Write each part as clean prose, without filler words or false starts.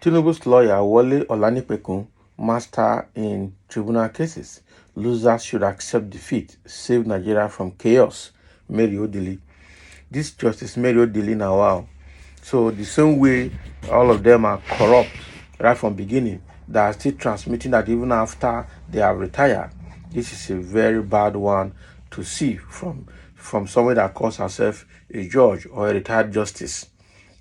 Tinubu's lawyer, Wole Olanipekun, master in tribunal cases. Losers should accept defeat, save Nigeria from chaos. Mary Odili. This Justice Mary Odili now, wow. So the same way all of them are corrupt right from beginning, they are still transmitting that even after they have retired. This is a very bad one to see from someone that calls herself a judge or a retired justice.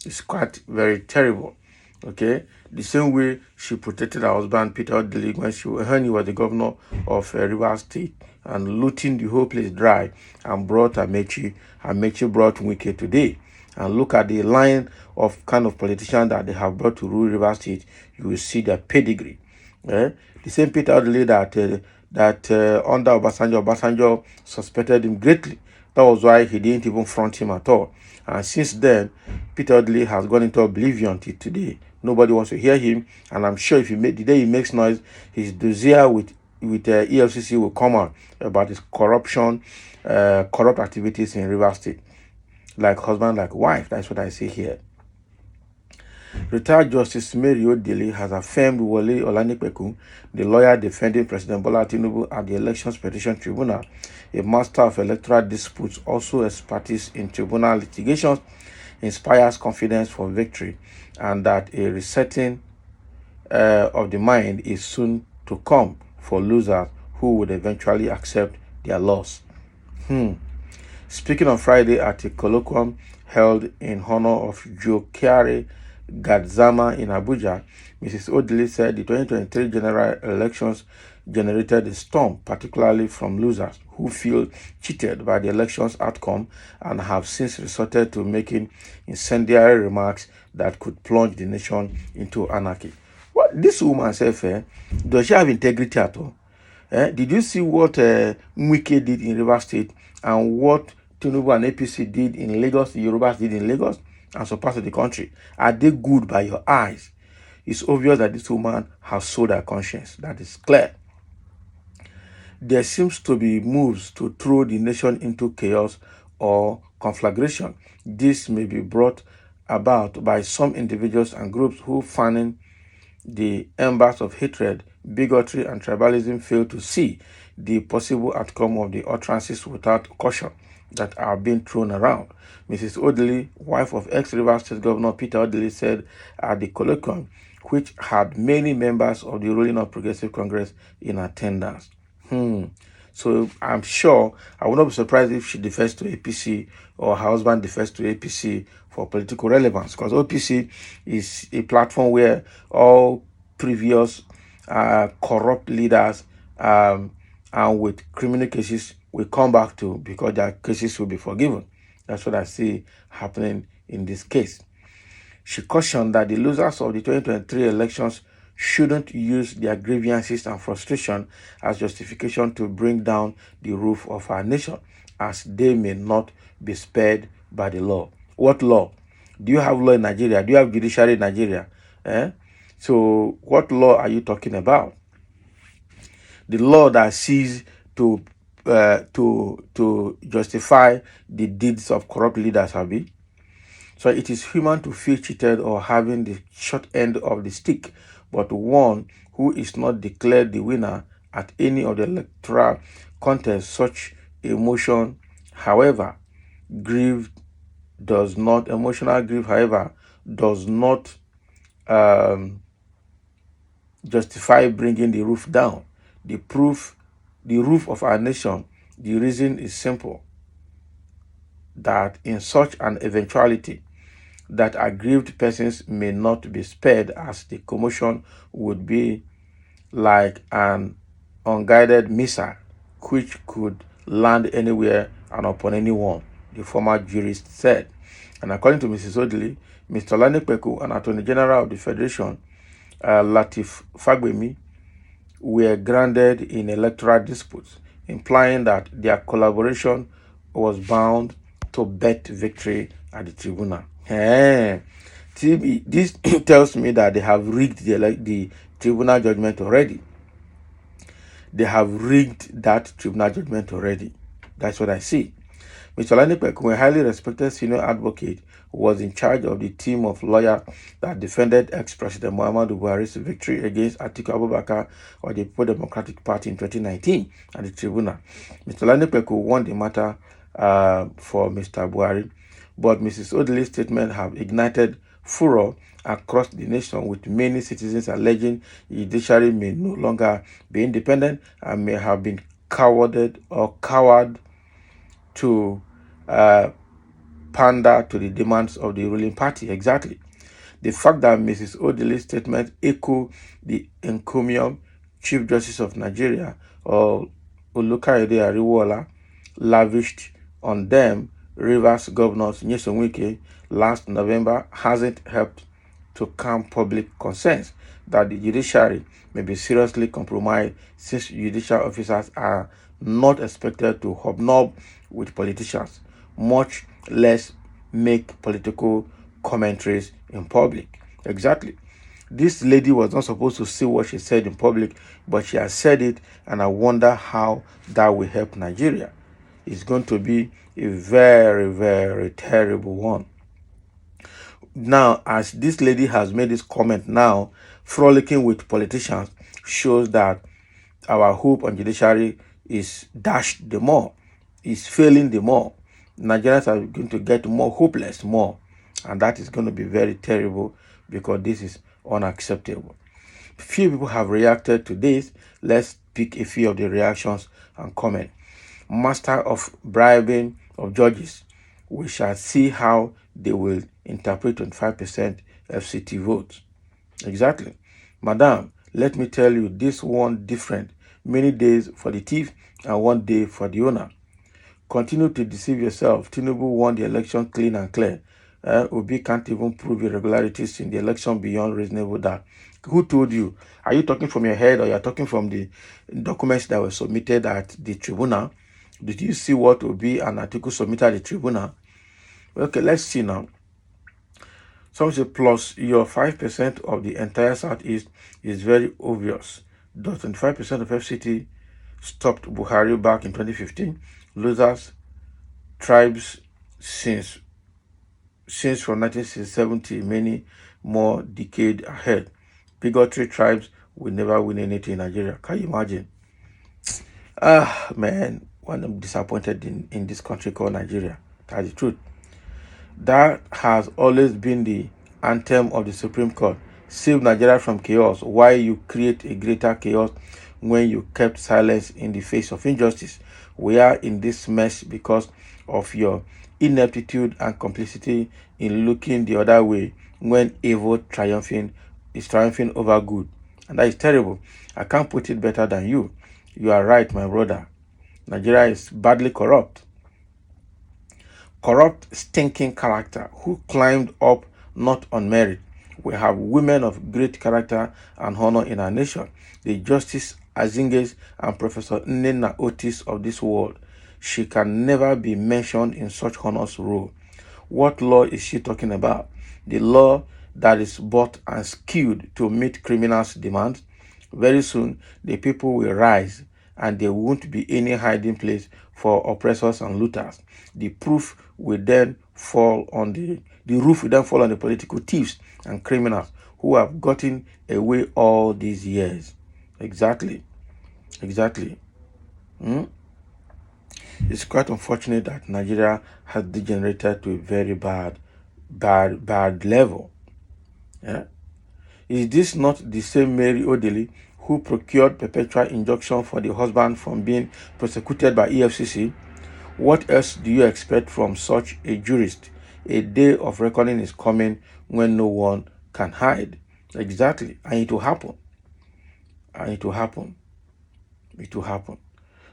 It's quite very terrible. Okay, the same way she protected her husband Peter Odili when he was the governor of Rivers State and looting the whole place dry and brought Amechi. Amechi brought Wike today. And look at the line of kind of politicians that they have brought to rule Rivers State. You will see their pedigree. The same Peter Odili that under Obasanjo suspected him greatly. That was why he didn't even front him at all. And since then, Peter Odili has gone into oblivion till today. Nobody wants to hear him. And I'm sure if the day he makes noise, his dossier with EFCC will come out about his corruption, corrupt activities in Rivers State. Like husband, like wife. That's what I say here. Retired Justice Mary Odili has affirmed Wole Olanipekun, the lawyer defending President Bola Tinubu at the Elections Petition Tribunal, a master of electoral disputes, also expertise in tribunal litigations, inspires confidence for victory, and that a resetting of the mind is soon to come for losers who would eventually accept their loss. Speaking on Friday at a colloquium held in honor of Jokiare Gadzama in Abuja, Mrs. Odili said the 2023 general elections generated a storm, particularly from losers who feel cheated by the election's outcome and have since resorted to making incendiary remarks that could plunge the nation into anarchy. What this woman said, does she have integrity at all? Did you see what Wike did in Rivers State and what Tinubu and APC did in Lagos, the Yorubas did in Lagos and some parts of the country? Are they good by your eyes? It's obvious that this woman has sold her conscience. That is clear. There seems to be moves to throw the nation into chaos or conflagration. This may be brought about by some individuals and groups who, fanning the embers of hatred, bigotry, and tribalism, fail to see the possible outcome of the utterances without caution that are being thrown around. Mrs. Odili, wife of ex-Rivers State Governor Peter Odili, said at the colloquium, which had many members of the ruling of Progressive Congress in attendance. So I'm sure I would not be surprised if she defers to APC or her husband defers to APC for political relevance, because OPC is a platform where all previous corrupt leaders and with criminal cases will come back to, because their cases will be forgiven. That's what I see happening in this case. She cautioned that the losers of the 2023 elections shouldn't use their grievances and frustration as justification to bring down the roof of our nation, as they may not be spared by the law. What law? Do you have law in Nigeria? Do you have judiciary in Nigeria? So what law are you talking about? The law that sees to justify the deeds of corrupt leaders, Abi. So it is human to feel cheated or having the short end of the stick, but one who is not declared the winner at any of the electoral contests, such emotional grief, however, does not justify bringing the roof down. The roof of our nation, the reason is simple, that in such an eventuality, that aggrieved persons may not be spared, as the commotion would be like an unguided missile which could land anywhere and upon anyone, the former jurist said. And according to Mrs. Odili, Mr. Olanipekun and Attorney General of the Federation, Latif Fagbemi, were grounded in electoral disputes, implying that their collaboration was bound to bet victory at the tribunal. This tells me that they have rigged the tribunal judgment already. They have rigged that tribunal judgment already. That's what I see. Mr. Olanipekun, a highly respected senior advocate, was in charge of the team of lawyers that defended ex-President Muhammadu Buhari's victory against Atiku Abubakar of the People Democratic Party in 2019 at the Tribunal. Mr. Olanipekun won the matter for Mr. Buhari, but Mrs. Odili's statement have ignited furor across the nation, with many citizens alleging the judiciary may no longer be independent and may have been cowed to pander to the demands of the ruling party. Exactly. The fact that Mrs. Odili's statement echo the encomium Chief Justice of Nigeria, or Olukayode Ariwola, lavished on them Rivers Governor Nyesom Wike last November hasn't helped to calm public concerns that the judiciary may be seriously compromised, since judicial officers are not expected to hobnob with politicians, much less make political commentaries in public. Exactly. This lady was not supposed to say what she said in public, but she has said it, and I wonder how that will help Nigeria. It's going to be a very, very terrible one. Now, as this lady has made this comment now, frolicking with politicians shows that our hope on judiciary is dashed the more, is failing the more. Nigerians are going to get more hopeless more, and that is going to be very terrible, because this is unacceptable. Few people have reacted to this. Let's pick a few of the reactions and comment. Master of bribing of judges. We shall see how they will interpret 25% FCT votes. Exactly. Madam, let me tell you, this one different. Many days for the thief and 1 day for the owner. Continue to deceive yourself. Tinubu won the election clean and clear. Obi can't even prove irregularities in the election beyond reasonable doubt. Who told you? Are you talking from your head, or you're talking from the documents that were submitted at the tribunal? Did you see what Obi and Atiku submitted at the tribunal? Okay, let's see now. Some say plus your 5% of the entire Southeast is very obvious. Does 25% of FCT stopped Buhari back in 2015? Losers, tribes since from 1970, many more decades ahead. Bigotry tribes will never win anything in Nigeria. Can you imagine? Man, when I'm disappointed in this country called Nigeria. That's the truth. That has always been the anthem of the Supreme Court. Save Nigeria from chaos. Why you create a greater chaos when you kept silence in the face of injustice? We are in this mess because of your ineptitude and complicity in looking the other way when evil is triumphing over good. And that is terrible. I can't put it better than you. You are right, my brother. Nigeria is badly corrupt. Corrupt, stinking character who climbed up not on merit. We have women of great character and honor in our nation. The Justice Azinges and Professor Nnenna Otis of this world. She can never be mentioned in such honors role. What law is she talking about? The law that is bought and skewed to meet criminals' demands. Very soon, the people will rise, and there won't be any hiding place for oppressors and looters. The proof will then fall on the roof will then fall on the political thieves and criminals who have gotten away all these years. Exactly. It's quite unfortunate that Nigeria has degenerated to a very bad level. Yeah? Is this not the same Mary Odili who procured perpetual injunction for the husband from being prosecuted by EFCC? What else do you expect from such a jurist? A day of reckoning is coming when no one can hide. Exactly. And it will happen. It will happen.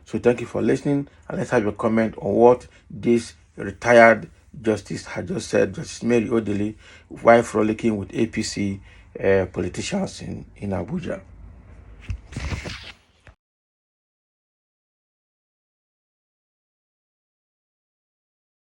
So thank you for listening, and let's have a comment on what this retired justice had just said, Justice Mary Odili, while frolicking with APC politicians in Abuja.